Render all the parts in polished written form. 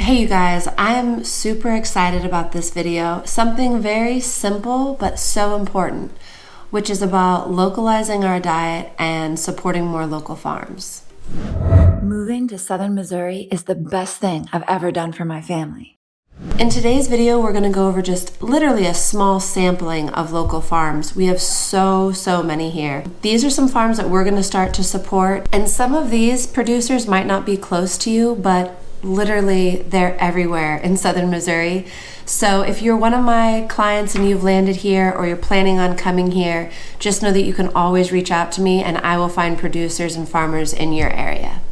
Hey you guys, I am super excited about this video. Something very simple but so important, which is about localizing our diet and supporting more local farms. Moving to southern Missouri is the best thing I've ever done for my family. In today's video, we're going to go over just literally a small sampling of local farms. We have so many here. These are some farms that we're going to start to support, and some of these producers might not be close to you, but literally they're everywhere in southern Missouri. So if you're one of my clients and you've landed here or you're planning on coming here, just know that you can always reach out to me and I will find producers and farmers in your area.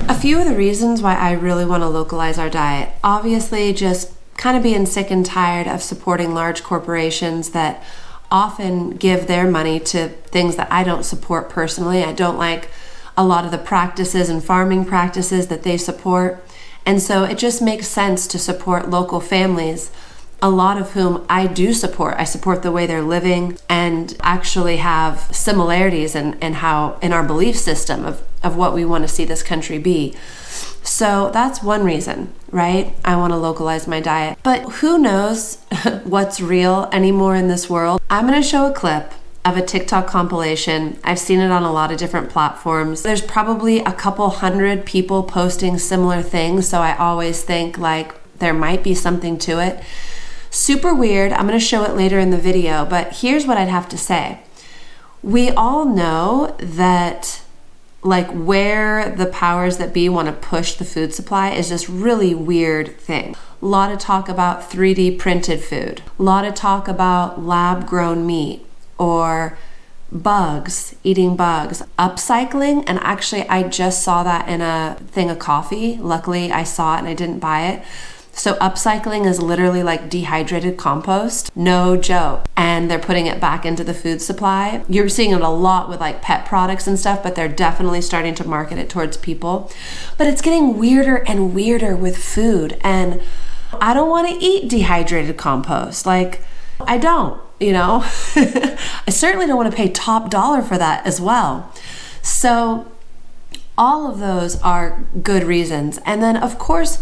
A few of the reasons why I really want to localize our diet. Obviously, just kind of being sick and tired of supporting large corporations that often give their money to things that I don't support personally. I don't like a lot of the practices and farming practices that they support. And so it just makes sense to support local families, a lot of whom I do support. I support the way they're living and actually have similarities in how in our belief system of what we want to see this country be. So that's one reason, right? I want to localize my diet. But who knows what's real anymore in this world? I'm going to show a clip of a TikTok compilation. I've seen it on a lot of different platforms. There's probably a couple hundred people posting similar things, so I always think like there might be something to it. Super weird. I'm going to show it later in the video, but here's what I'd have to say. We all know that like where the powers that be want to push the food supply is this really weird thing. A lot of talk about 3D printed food. A lot of talk about lab grown meat or bugs, eating bugs. Upcycling, and actually I just saw that in a thing of coffee. Luckily I saw it and I didn't buy it. So upcycling is literally like dehydrated compost, no joke. And they're putting it back into the food supply. You're seeing it a lot with like pet products and stuff, but they're definitely starting to market it towards people. But it's getting weirder and weirder with food. And I don't want to eat dehydrated compost. Like, I don't, you know? I certainly don't want to pay top dollar for that as well. So all of those are good reasons. And then of course,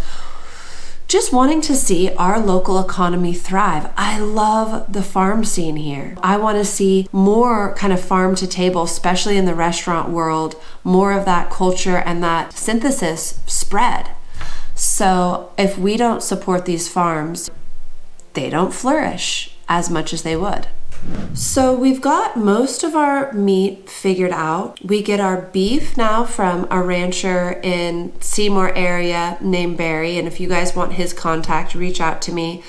just wanting to see our local economy thrive. I love the farm scene here. I want to see more kind of farm to table, especially in the restaurant world, more of that culture and that synthesis spread. So if we don't support these farms, they don't flourish as much as they would. So we've got most of our meat figured out. We get our beef now from a rancher in Seymour area named Barry, and if you guys want his contact, reach out to me.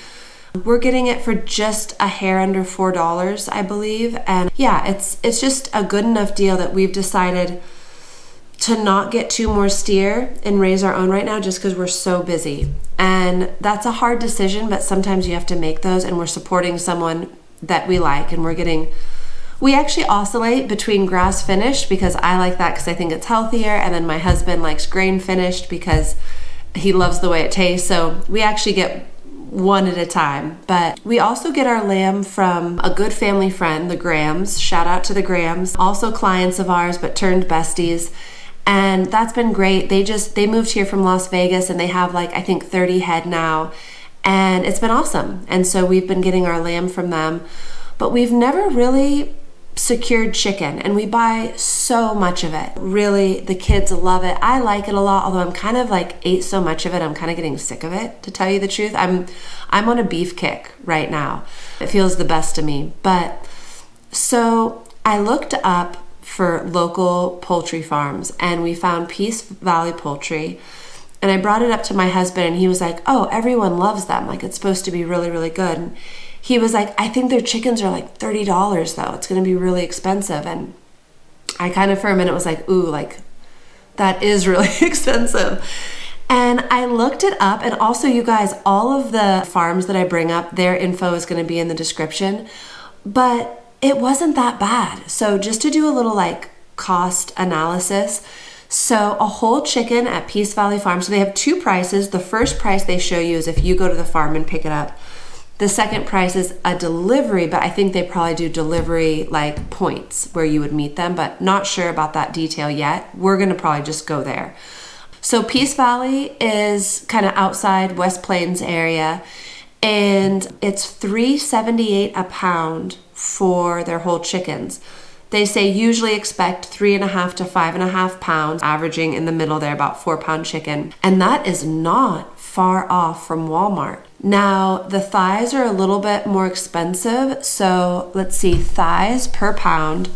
We're getting it for just a hair under $4, I believe, and yeah, it's just a good enough deal that we've decided to not get 2 more steer and raise our own right now just because we're so busy. And that's a hard decision, but sometimes you have to make those, and we're supporting someone that we like, and we actually oscillate between grass finished because I like that because I think it's healthier, and then my husband likes grain finished because he loves the way it tastes. So we actually get one at a time. But we also get our lamb from a good family friend, the Grahams. Shout out to the Grahams, also clients of ours but turned besties. And that's been great. They moved here from Las Vegas and they have like I think 30 head now. And it's been awesome. And so we've been getting our lamb from them, but we've never really secured chicken, and we buy so much of it. Really, the kids love it. I like it a lot, although I'm kind of like ate so much of it, I'm kind of getting sick of it, to tell you the truth. I'm on a beef kick right now. It feels the best to me. But so I looked up for local poultry farms and we found Peace Valley Poultry. And I brought it up to my husband and he was like, oh, everyone loves them. Like it's supposed to be really, really good. And he was like, I think their chickens are like $30 though. It's going to be really expensive. And I kind of for a minute was like, ooh, like that is really expensive. And I looked it up, and also you guys, all of the farms that I bring up, their info is going to be in the description, but it wasn't that bad. So just to do a little like cost analysis, so a whole chicken at Peace Valley Farm, so they have 2 prices. The first price they show you is if you go to the farm and pick it up. The second price is a delivery, but I think they probably do delivery like points where you would meet them, but not sure about that detail yet. We're gonna probably just go there. So Peace Valley is kind of outside West Plains area, and it's $3.78 a pound for their whole chickens. They say usually expect 3.5 to 5.5 pounds, averaging in the middle there about 4-pound chicken. And that is not far off from Walmart. Now, the thighs are a little bit more expensive. So let's see, thighs per pound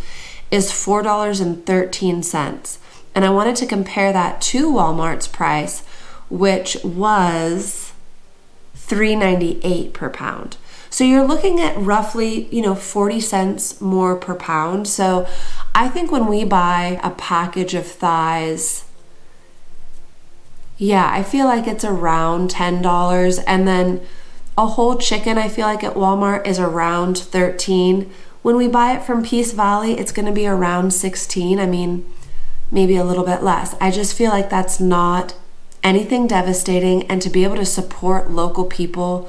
is $4.13. And I wanted to compare that to Walmart's price, which was $3.98 per pound. So you're looking at roughly, 40 cents more per pound. So I think when we buy a package of thighs, I feel like it's around $10. And then a whole chicken, I feel like at Walmart is around $13. When we buy it from Peace Valley, it's going to be around $16. I mean, maybe a little bit less. I just feel like that's not anything devastating. And to be able to support local people,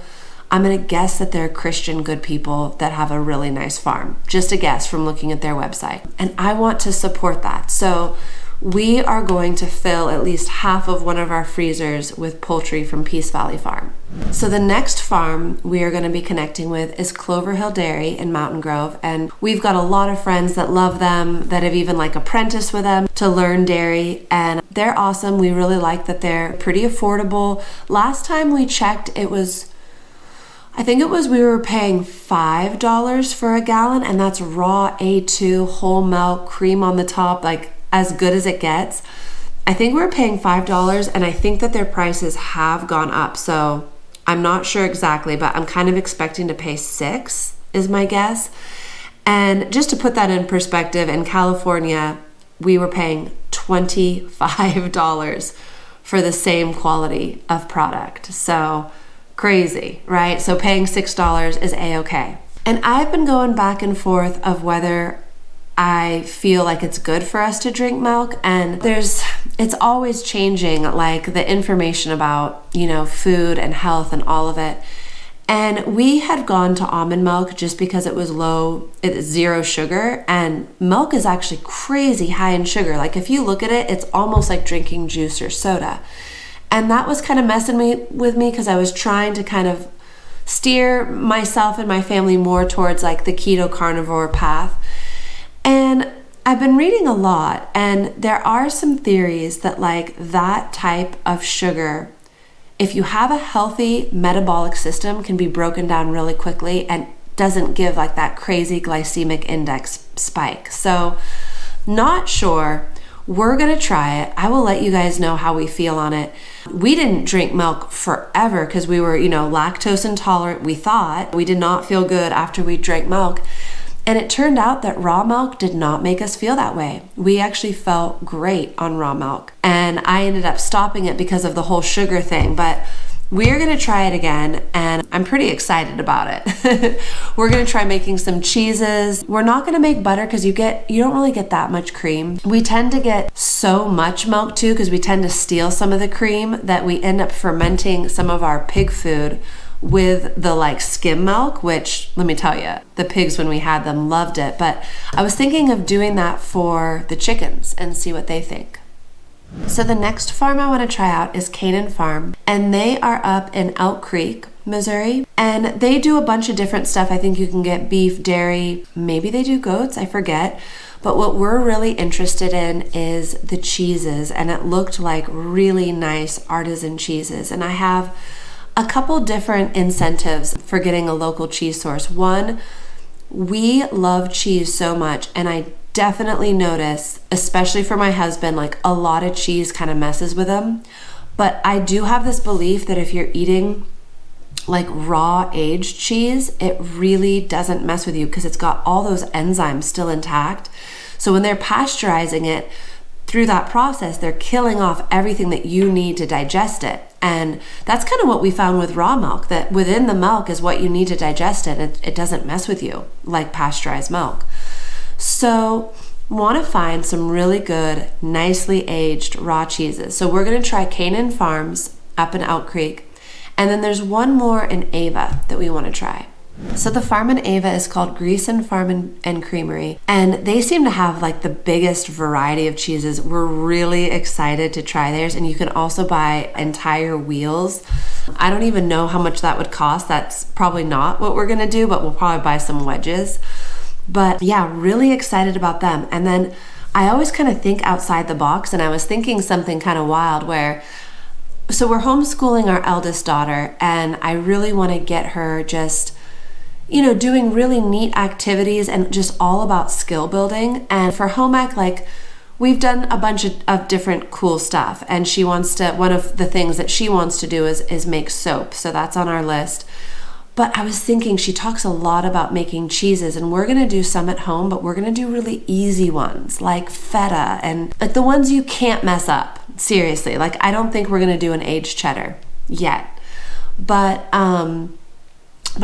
I'm going to guess that they're Christian good people that have a really nice farm. Just a guess from looking at their website. And I want to support that. So we are going to fill at least half of one of our freezers with poultry from Peace Valley Farm. So the next farm we are going to be connecting with is Cloverhill Dairy in Mountain Grove. And we've got a lot of friends that love them, that have even apprenticed with them to learn dairy. And they're awesome. We really like that they're pretty affordable. Last time we checked, we were paying $5 for a gallon, and that's raw A2 whole milk, cream on the top, as good as it gets. I think we're paying $5, and I think that their prices have gone up. So I'm not sure exactly, but I'm kind of expecting to pay $6 is my guess. And just to put that in perspective, in California, we were paying $25 for the same quality of product. So crazy, right? So paying $6 is a-okay. And I've been going back and forth of whether I feel like it's good for us to drink milk, and it's always changing, the information about, food and health and all of it. And we had gone to almond milk just because it was it's 0 sugar, and milk is actually crazy high in sugar. If you look at it, it's almost like drinking juice or soda. And that was kind of messing with me because I was trying to kind of steer myself and my family more towards the keto carnivore path. And I've been reading a lot, and there are some theories that that type of sugar, if you have a healthy metabolic system, can be broken down really quickly and doesn't give that crazy glycemic index spike. So not sure. We're going to try it. I will let you guys know how we feel on it. We didn't drink milk forever because we were, lactose intolerant. We thought we did not feel good after we drank milk. And it turned out that raw milk did not make us feel that way. We actually felt great on raw milk. And I ended up stopping it because of the whole sugar thing. But we're going to try it again, and I'm pretty excited about it. We're going to try making some cheeses. We're not going to make butter because you don't really get that much cream. We tend to get so much milk too because we tend to steal some of the cream that we end up fermenting some of our pig food with the skim milk, which let me tell you, the pigs when we had them loved it. But I was thinking of doing that for the chickens and see what they think. So the next farm I want to try out is Canaan Farm, and they are up in Elk Creek, Missouri, and they do a bunch of different stuff. I think you can get beef, dairy, maybe they do goats, I forget. But what we're really interested in is the cheeses, and it looked like really nice artisan cheeses. And I have a couple different incentives for getting a local cheese source. One, we love cheese so much, and I definitely notice, especially for my husband, a lot of cheese kind of messes with him. But I do have this belief that if you're eating raw aged cheese, it really doesn't mess with you because it's got all those enzymes still intact. So when they're pasteurizing it, through that process, they're killing off everything that you need to digest it. And that's kind of what we found with raw milk, that within the milk is what you need to digest it. It doesn't mess with you like pasteurized milk. So want to find some really good, nicely aged raw cheeses. So we're going to try Canaan Farms up in Elk Creek. And then there's one more in Ava that we want to try. So the farm in Ava is called Grison Farm and Creamery, and they seem to have like the biggest variety of cheeses. We're really excited to try theirs, and you can also buy entire wheels. I don't even know how much that would cost. That's probably not what we're gonna do, but we'll probably buy some wedges. But yeah, really excited about them. And then I always kind of think outside the box, and I was thinking something kind of wild where, so we're homeschooling our eldest daughter, and I really want to get her just, doing really neat activities and just all about skill building. And for home ec, like, we've done a bunch of different cool stuff, and she wants to, one of the things that she wants to do is make soap. So that's on our list. But I was thinking, she talks a lot about making cheeses, and we're gonna do some at home, but we're gonna do really easy ones like feta and like the ones you can't mess up. Seriously, like I don't think we're gonna do an aged cheddar yet. But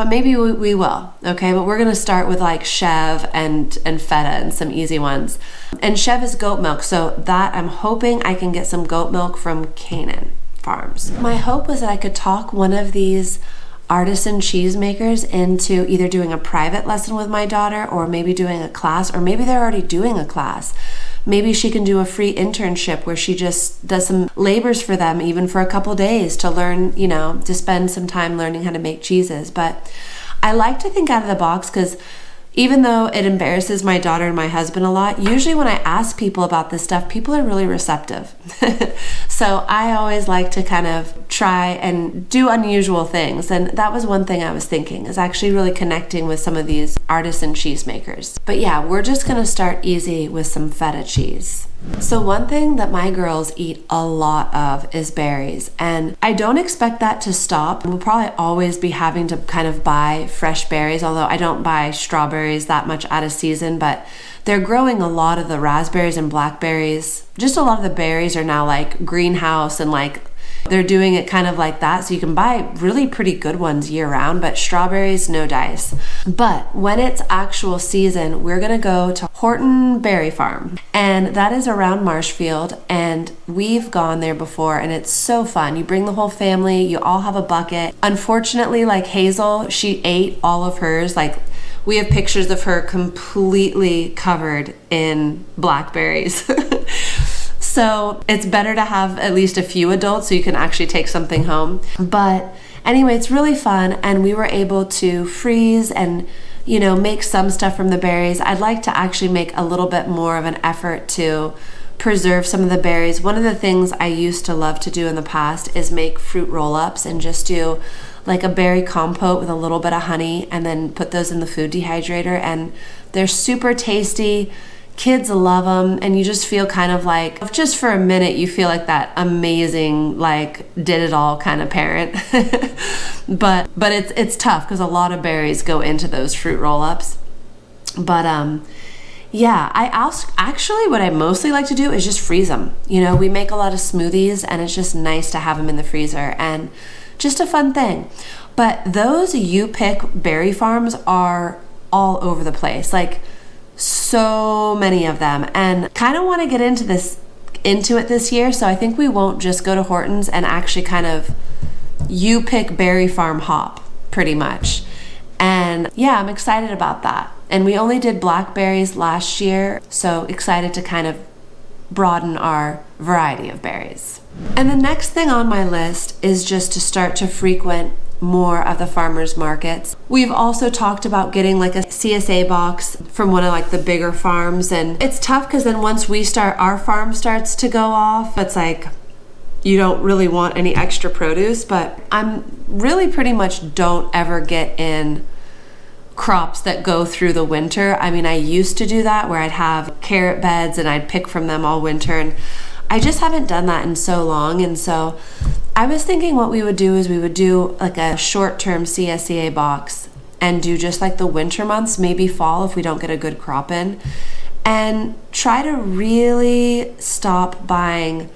maybe we will, okay? But we're gonna start with like chev and feta and some easy ones. And chev is goat milk, so that I'm hoping I can get some goat milk from Canaan farms. My hope was that I could talk one of these artisan cheesemakers into either doing a private lesson with my daughter, or maybe doing a class, or maybe they're already doing a class. Maybe she can do a free internship where she just does some labors for them, even for a couple days, to learn, to spend some time learning how to make cheeses. But I like to think out of the box, because even though it embarrasses my daughter and my husband a lot, usually when I ask people about this stuff, people are really receptive. So I always like to kind of try and do unusual things. And that was one thing I was thinking, is actually really connecting with some of these artisan cheesemakers. But yeah, we're just gonna start easy with some feta cheese. So one thing that my girls eat a lot of is berries, and I don't expect that to stop. We'll probably always be having to kind of buy fresh berries, although I don't buy strawberries that much out of season, but they're growing a lot of the raspberries and blackberries. Just a lot of the berries are now like greenhouse, and like they're doing it kind of like that, so you can buy really pretty good ones year round, but strawberries, no dice. But when it's actual season, we're gonna go to Horton Berry Farm, and that is around Marshfield, and we've gone there before, and it's so fun. You bring the whole family, you all have a bucket. Unfortunately, like Hazel, she ate all of hers. Like, we have pictures of her completely covered in blackberries. So it's better to have at least a few adults so you can actually take something home. But anyway, it's really fun, and we were able to freeze and make some stuff from the berries. I'd like to actually make a little bit more of an effort to preserve some of the berries. One of the things I used to love to do in the past is make fruit roll-ups and just do like a berry compote with a little bit of honey, and then put those in the food dehydrator, and they're super tasty. Kids love them, and you just feel kind of like, just for a minute, you feel like that amazing, like, did it all kind of parent. but it's tough because a lot of berries go into those fruit roll-ups. But yeah, actually what I mostly like to do is just freeze them. We make a lot of smoothies, and it's just nice to have them in the freezer, and just a fun thing. But those You Pick berry farms are all over the place. Like, so many of them, and kind of want to get into it this year, so I think we won't just go to Horton's, and actually kind of You Pick berry farm hop pretty much. And yeah, I'm excited about that. And we only did blackberries last year, so excited to kind of broaden our variety of berries. And the next thing on my list is just to start to frequent more of the farmers markets. We've also talked about getting like a CSA box from one of like the bigger farms, and it's tough because then once our farm starts to go off, it's like you don't really want any extra produce. But I'm really pretty much don't ever get in crops that go through the winter. I mean, I used to do that where I'd have carrot beds and I'd pick from them all winter, and I just haven't done that in so long. And so I was thinking what we would do is we would do like a short-term CSEA box and do just like the winter months, maybe fall if we don't get a good crop in, and try to really stop buying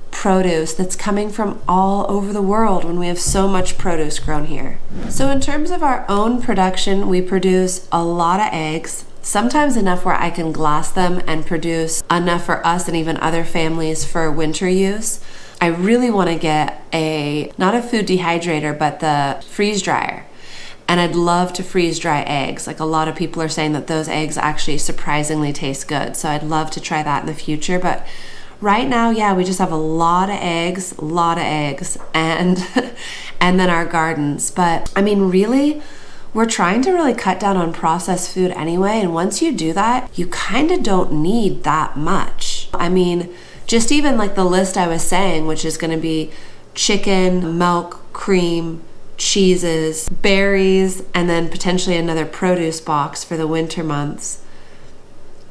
produce that's coming from all over the world when we have so much produce grown here. So in terms of our own production, we produce a lot of eggs, sometimes enough where I can glass them and produce enough for us and even other families for winter use. I really want to get not a food dehydrator, but the freeze dryer. And I'd love to freeze dry eggs. Like a lot of people are saying that those eggs actually surprisingly taste good. So I'd love to try that in the future. But right now, yeah, we just have a lot of eggs, and and then our gardens. But I mean, really, we're trying to really cut down on processed food anyway. And once you do that, you kind of don't need that much. I mean, just even like the list I was saying, which is going to be chicken, milk, cream, cheeses, berries, and then potentially another produce box for the winter months.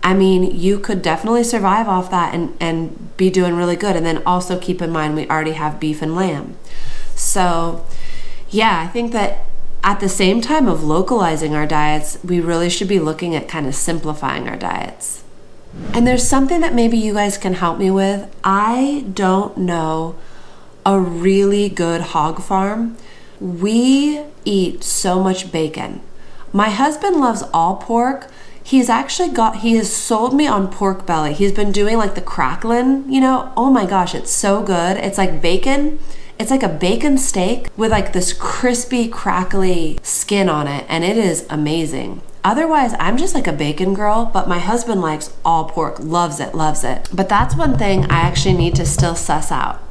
I mean, you could definitely survive off that and be doing really good. And then also keep in mind, we already have beef and lamb. So yeah, I think that at the same time of localizing our diets, we really should be looking at kind of simplifying our diets. And there's something that maybe you guys can help me with. I don't know a really good hog farm. We eat so much bacon. My husband loves all pork. He has sold me on pork belly. He's been doing like the crackling, you know, oh my gosh, it's so good. It's like bacon. It's like a bacon steak with like this crispy, crackly skin on it, and it is amazing. Otherwise, I'm just like a bacon girl, but my husband likes all pork, loves it. But that's one thing I actually need to still suss out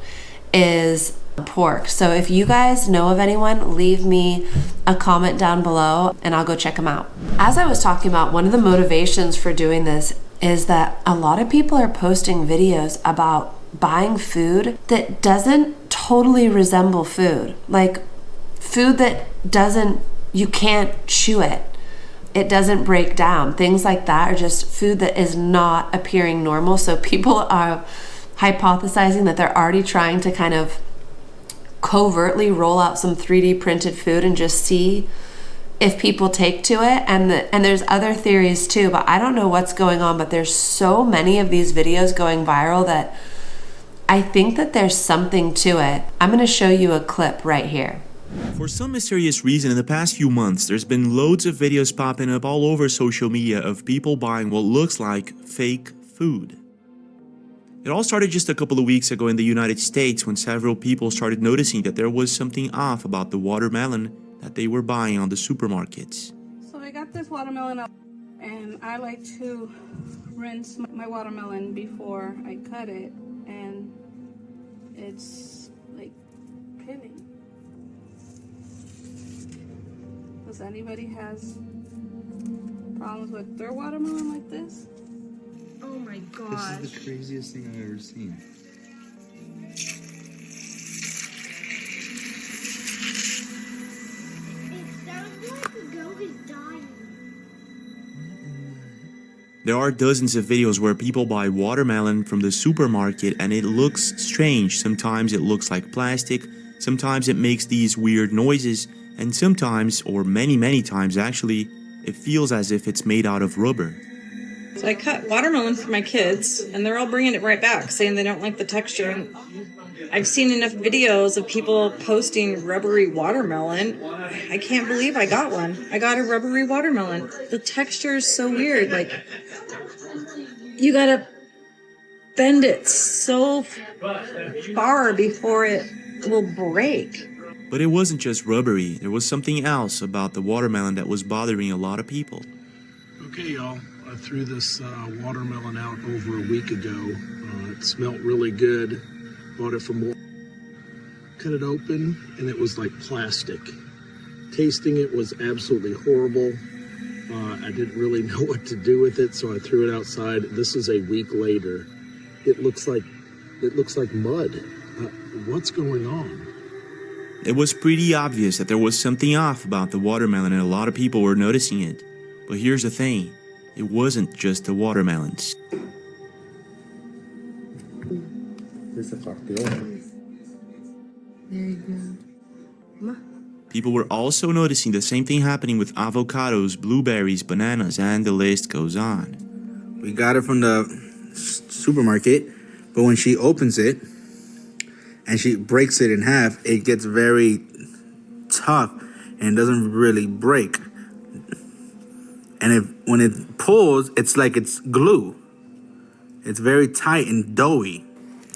is pork. So if you guys know of anyone, leave me a comment down below and I'll go check them out. As I was talking about, one of the motivations for doing this is that a lot of people are posting videos about buying food that doesn't totally resemble food. Like food that you can't chew it. It doesn't break down. Things like that are just food that is not appearing normal. So people are hypothesizing that they're already trying to kind of covertly roll out some 3D printed food and just see if people take to it. And there's other theories too, but I don't know what's going on, but there's so many of these videos going viral that I think that there's something to it. I'm going to show you a clip right here. For some mysterious reason, in the past few months, there's been loads of videos popping up all over social media of people buying what looks like fake food. It all started just a couple of weeks ago in the United States when several people started noticing that there was something off about the watermelon that they were buying on the supermarkets. So I got this watermelon up, and I like to rinse my watermelon before I cut it, and it's like pinning. Does anybody has problems with their watermelon like this? Oh my gosh. This is the craziest thing I've ever seen. It sounds like the goat is dying. There are dozens of videos where people buy watermelon from the supermarket and it looks strange. Sometimes it looks like plastic, sometimes it makes these weird noises, and sometimes, or many times actually, it feels as if it's made out of rubber. So I cut watermelon for my kids, and they're all bringing it right back, saying they don't like the texture. And I've seen enough videos of people posting rubbery watermelon. I can't believe I got one. I got a rubbery watermelon. The texture is so weird. Like, you gotta bend it so far before it will break. But it wasn't just rubbery. There was something else about the watermelon that was bothering a lot of people. Okay, y'all. I threw this watermelon out over a week ago. It smelled really good. Bought it from cut it open, and it was like plastic. Tasting it was absolutely horrible. I didn't really know what to do with it, so I threw it outside. This is a week later. It looks like mud. What's going on? It was pretty obvious that there was something off about the watermelon and a lot of people were noticing it. But here's the thing, it wasn't just the watermelons. There you go. People were also noticing the same thing happening with avocados, blueberries, bananas, and the list goes on. We got it from the supermarket, but when she opens it and she breaks it in half, it gets very tough and doesn't really break. And when it pulls, it's like it's glue. It's very tight and doughy.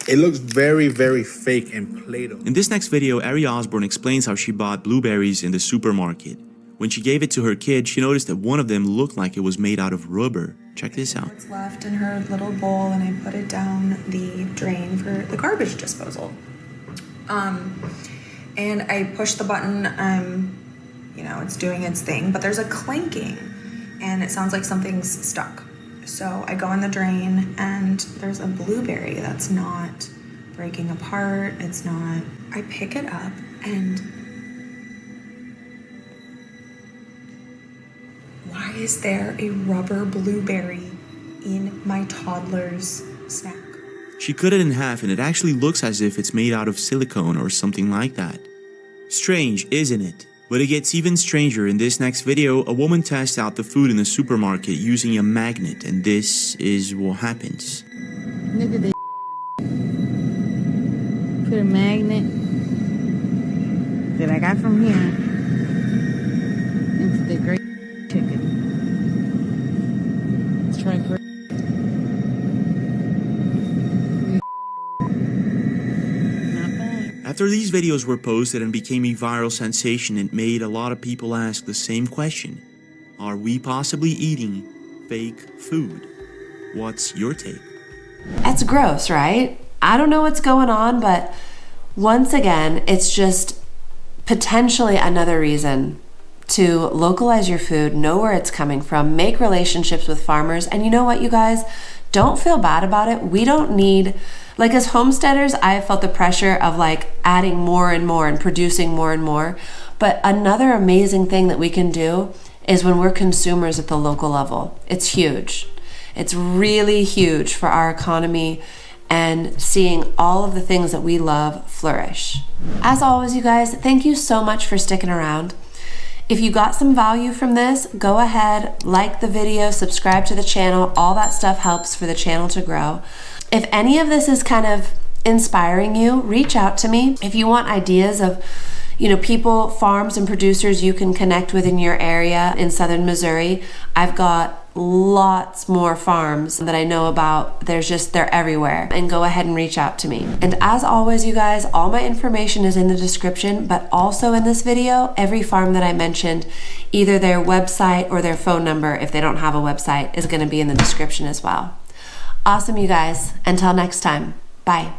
It looks very, very fake and Play-Doh. In this next video, Ari Osborne explains how she bought blueberries in the supermarket. When she gave it to her kid, she noticed that one of them looked like it was made out of rubber. Check this out. It's left in her little bowl and I put it down the drain for the garbage disposal. And I push the button, you know, it's doing its thing, but there's a clinking and it sounds like something's stuck. So I go in the drain and there's a blueberry that's not breaking apart. It's not. I pick it up and why is there a rubber blueberry in my toddler's snack? She cut it in half and it actually looks as if it's made out of silicone or something like that. Strange, isn't it? But it gets even stranger. In this next video, a woman tests out the food in the supermarket using a magnet, and this is what happens. Look at this. Put a magnet that I got from here into the great chicken. Let's try great. After these videos were posted and became a viral sensation, it made a lot of people ask the same question. Are we possibly eating fake food? What's your take? It's gross, right? I don't know what's going on, but once again, it's just potentially another reason to localize your food, know where it's coming from, make relationships with farmers. And you know what, you guys? Don't feel bad about it. We don't need, like as homesteaders, I have felt the pressure of like adding more and more and producing more and more. But another amazing thing that we can do is when we're consumers at the local level. It's huge. It's really huge for our economy and seeing all of the things that we love flourish. As always, you guys, thank you so much for sticking around. If you got some value from this, go ahead, like the video, subscribe to the channel. All that stuff helps for the channel to grow. If any of this is kind of inspiring you, reach out to me. If you want ideas of, you know, people, farms and producers you can connect with in your area in southern Missouri, I've got lots more farms that I know about. They're everywhere, and go ahead and reach out to me. And as always, you guys, all my information is in the description, but also in this video, every farm that I mentioned, either their website or their phone number, if they don't have a website, is going to be in the description as well. Awesome, you guys. Until next time, bye.